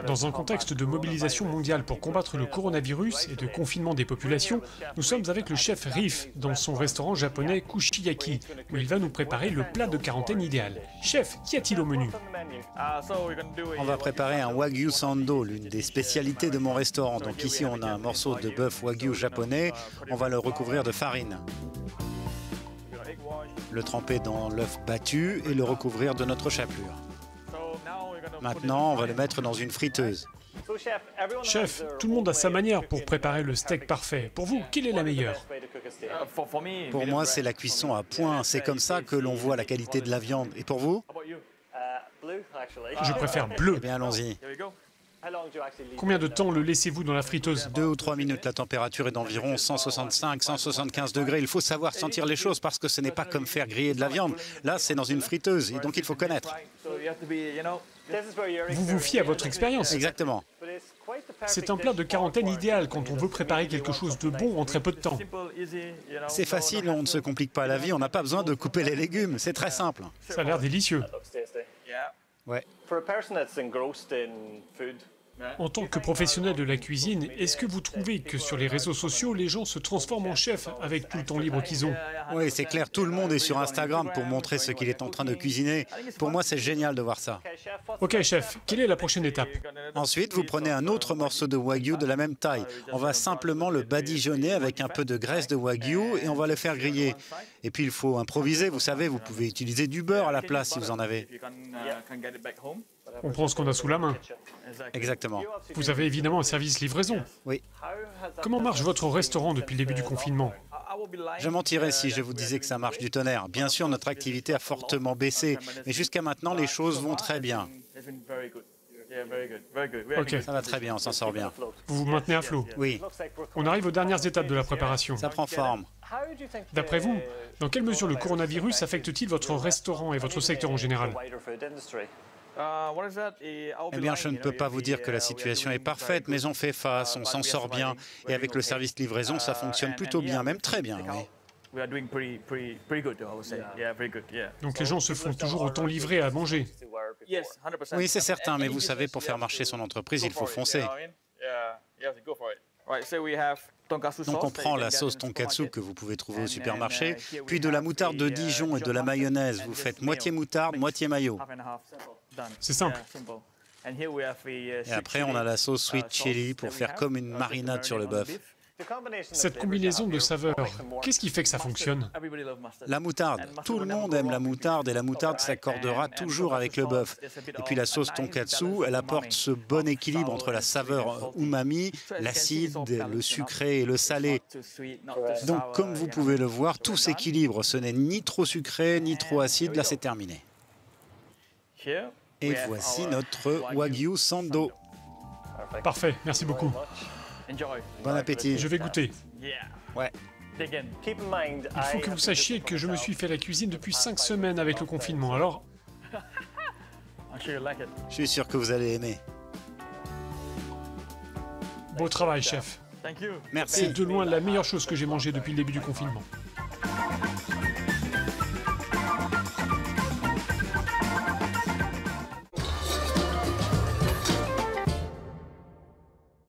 Dans un contexte de mobilisation mondiale pour combattre le coronavirus et de confinement des populations, nous sommes avec le chef Riff dans son restaurant japonais Kushiyaki, où il va nous préparer le plat de quarantaine idéal. Chef, qu'y a-t-il au menu? On va préparer un Wagyu Sando, l'une des spécialités de mon restaurant. Donc ici, on a un morceau de bœuf Wagyu japonais. On va le recouvrir de farine, le tremper dans l'œuf battu et le recouvrir de notre chapelure. Maintenant, on va le mettre dans une friteuse. Chef, tout le monde a sa manière pour préparer le steak parfait. Pour vous, quelle est la meilleure? Pour moi, c'est la cuisson à point. C'est comme ça que l'on voit la qualité de la viande. Et pour vous? Je préfère bleu. Eh bien, allons-y. Combien de temps le laissez-vous dans la friteuse? 2 ou 3 minutes. La température est d'environ 165-175 degrés. Il faut savoir sentir les choses parce que ce n'est pas comme faire griller de la viande. Là, c'est dans une friteuse et donc il faut connaître. Vous vous fiez à votre expérience. Exactement. C'est un plat de quarantaine idéal quand on veut préparer quelque chose de bon en très peu de temps. C'est facile, on ne se complique pas la vie. On n'a pas besoin de couper les légumes. C'est très simple. Ça a l'air délicieux. Ouais. En tant que professionnel de la cuisine, est-ce que vous trouvez que sur les réseaux sociaux, les gens se transforment en chef avec tout le temps libre qu'ils ont? Oui, c'est clair, tout le monde est sur Instagram pour montrer ce qu'il est en train de cuisiner. Pour moi, c'est génial de voir ça. Ok, chef, quelle est la prochaine étape? Ensuite, vous prenez un autre morceau de Wagyu de la même taille. On va simplement le badigeonner avec un peu de graisse de Wagyu et on va le faire griller. Et puis, il faut improviser, vous savez, vous pouvez utiliser du beurre à la place si vous en avez. On prend ce qu'on a sous la main. Exactement. Vous avez évidemment un service livraison. Oui. Comment marche votre restaurant depuis le début du confinement? Je mentirais si je vous disais que ça marche du tonnerre. Bien sûr, notre activité a fortement baissé, mais jusqu'à maintenant, les choses vont très bien. Ok. Ça va très bien, on s'en sort bien. Vous vous maintenez à flot. Oui, On arrive aux dernières étapes de la préparation. ça prend forme. D'après vous, dans quelle mesure le coronavirus affecte-t-il votre restaurant et votre secteur en général? Eh bien, je ne peux pas vous dire que la situation est parfaite, mais on fait face, on s'en sort bien. Et avec le service livraison, ça fonctionne plutôt bien, même très bien, oui. Donc les gens se font toujours autant livrer à manger. Oui, c'est certain, mais vous savez, pour faire marcher son entreprise, il faut foncer. Donc on prend la sauce tonkatsu que vous pouvez trouver au supermarché, puis de la moutarde de Dijon et de la mayonnaise. Vous faites moitié moutarde, moitié mayo. C'est simple. Et après, on a la sauce sweet chili pour faire comme une marinade sur le bœuf. Cette combinaison de saveurs, qu'est-ce qui fait que ça fonctionne? La moutarde. Tout le monde aime la moutarde et la moutarde s'accordera toujours avec le bœuf. Et puis la sauce tonkatsu, elle apporte ce bon équilibre entre la saveur umami, l'acide, le sucré et le salé. Donc comme vous pouvez le voir, tout s'équilibre. Ce n'est ni trop sucré, ni trop acide. Là, c'est terminé. Et voici notre Wagyu Sando. Parfait, merci beaucoup. Bon appétit. Je vais goûter. Ouais. Il faut que vous sachiez que je me suis fait la cuisine depuis 5 semaines avec le confinement, alors... Je suis sûr que vous allez aimer. Beau travail, chef. Merci. C'est de loin la meilleure chose que j'ai mangée depuis le début du confinement.